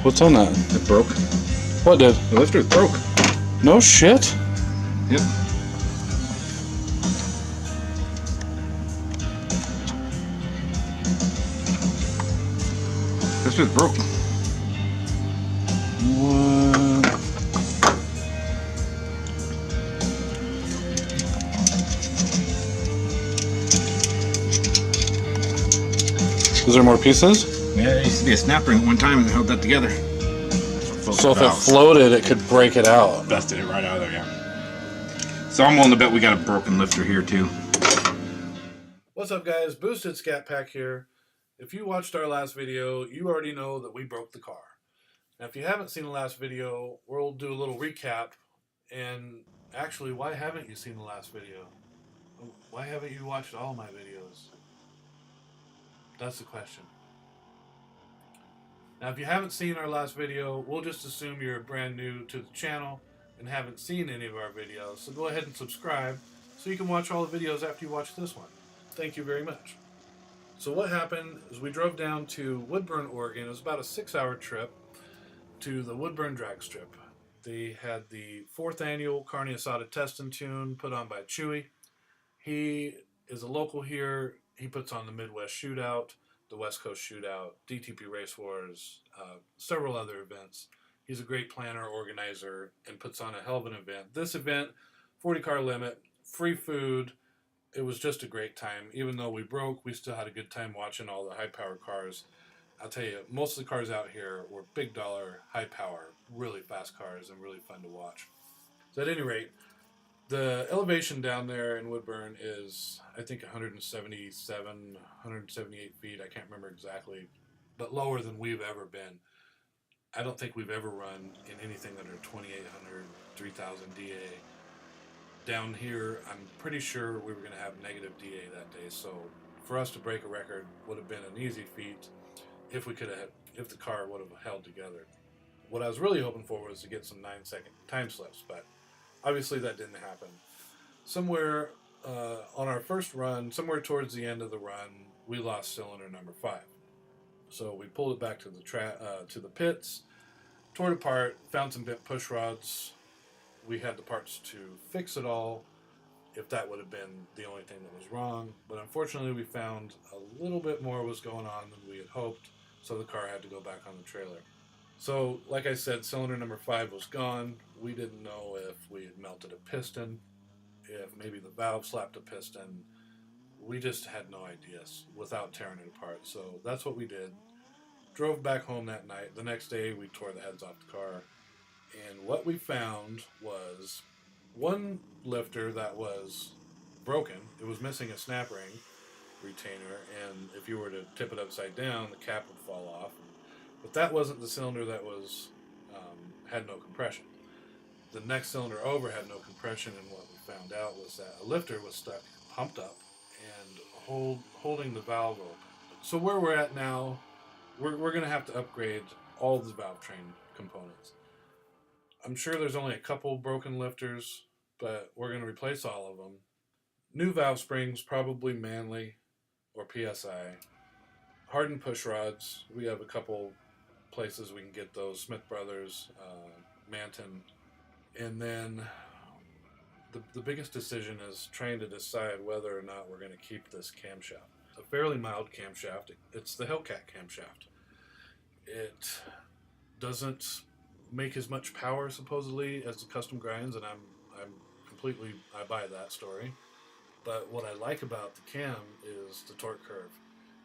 What's on that? It broke. What did? The lifter broke. No shit. Yep. This just broke. What? Is there more pieces? Yeah, there used to be a snap ring at one time and they held that together. So if it floated, it could break it out. Busted it right out of there, yeah. So I'm willing to bet we got a broken lifter here too. What's up, guys? Boosted Scat Pack here. If you watched our last video, you already know that we broke the car. Now, if you haven't seen the last video, we'll do a little recap. And actually, why haven't you seen the last video? Why haven't you watched all my videos? That's the question. Now, if you haven't seen our last video, we'll just assume you're brand new to the channel and haven't seen any of our videos. So go ahead and subscribe so you can watch all the videos after you watch this one. Thank you very much. So what happened is we drove down to Woodburn, Oregon. It was about a 6-hour trip to the Woodburn drag strip. They had the 4th annual Carne Asada Test and Tune put on by Chewy. He is a local here. He puts on the Midwest Shootout, the West Coast Shootout, DTP Race Wars, several other events. He's a great planner, organizer, and puts on a hell of an event. This event, 40 car limit, free food. It was just a great time. Even though we broke, we still had a good time watching all the high-power cars. I'll tell you, most of the cars out here were big dollar, high-power, really fast cars and really fun to watch. So at any rate, the elevation down there in Woodburn is, I think, 177, 178 feet. I can't remember exactly, but lower than we've ever been. I don't think we've ever run in anything under 2,800, 3,000 DA. Down here, I'm pretty sure we were going to have negative DA that day. So for us to break a record would have been an easy feat if we could have, if the car would have held together. What I was really hoping for was to get some 9-second time slips, but obviously that didn't happen. Somewhere on our first run, somewhere towards the end of the run, we lost cylinder number 5. So we pulled it back to the pits, tore it apart, found some bent push rods. We had the parts to fix it all if that would have been the only thing that was wrong. But unfortunately, we found a little bit more was going on than we had hoped, so the car had to go back on the trailer. So, like I said, cylinder number 5 was gone. We didn't know if we had melted a piston, if maybe the valve slapped a piston. We just had no ideas without tearing it apart. So that's what we did. Drove back home that night. The next day, we tore the heads off the car. And what we found was one lifter that was broken. It was missing a snap ring retainer, and if you were to tip it upside down, the cap would fall off. But that wasn't the cylinder that was had no compression. The next cylinder over had no compression, and what we found out was that a lifter was stuck, pumped up, and holding the valve open. So where we're at now, we're going to have to upgrade all the valve train components. I'm sure there's only a couple broken lifters, but we're going to replace all of them. New valve springs, probably Manley or PSI. Hardened push rods, we have a couple places we can get those. Smith Brothers, Manton. And then the biggest decision is trying to decide whether or not we're going to keep this camshaft. A fairly mild camshaft. It's the Hellcat camshaft. It doesn't make as much power supposedly as the custom grinds, and I buy that story. But what I like about the cam is the torque curve.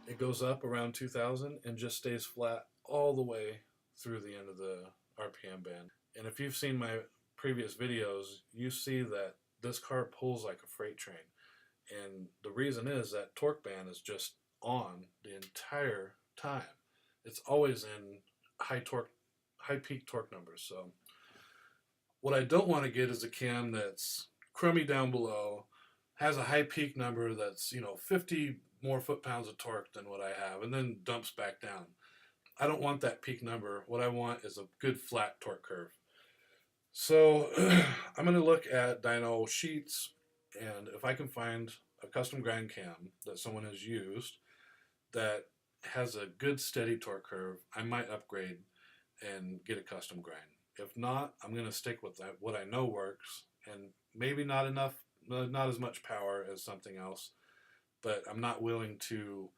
It goes up around 2,000 and just stays flat all the way through the end of the RPM band. And if you've seen my previous videos, you see that this car pulls like a freight train. And the reason is that torque band is just on the entire time. It's always in high peak torque numbers. So what I don't want to get is a cam that's crummy down below, has a high peak number that's, 50 more foot-pounds of torque than what I have, and then dumps back down. I don't want that peak number. What I want is a good flat torque curve. So I'm going to look at dyno sheets, and if I can find a custom grind cam that someone has used that has a good steady torque curve, I might upgrade and get a custom grind. If not, I'm going to stick with what I know works, and maybe not as much power as something else, but I'm not willing to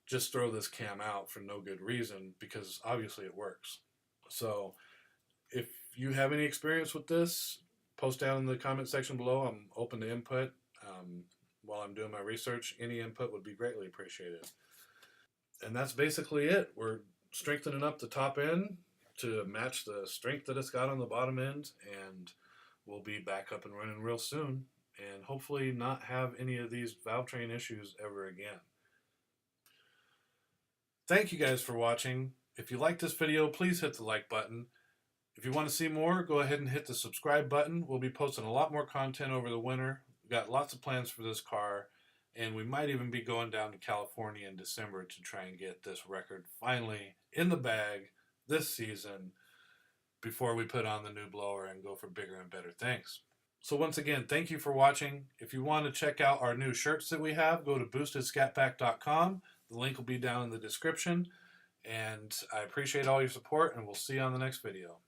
just throw this cam out for no good reason, because obviously it works. So if you have any experience with this, post down in the comment section below. I'm open to input. While I'm doing my research, any input would be greatly appreciated. And that's basically it. We're strengthening up the top end to match the strength that it's got on the bottom end, and we'll be back up and running real soon, and hopefully not have any of these valve train issues ever again. Thank you guys for watching. If you liked this video, please hit the like button. If you want to see more, go ahead and hit the subscribe button. We'll be posting a lot more content over the winter. We've got lots of plans for this car, and we might even be going down to California in December to try and get this record finally in the bag this season before we put on the new blower and go for bigger and better things. So once again, thank you for watching. If you want to check out our new shirts that we have, go to boostedscatpack.com. The link will be down in the description. And I appreciate all your support, and we'll see you on the next video.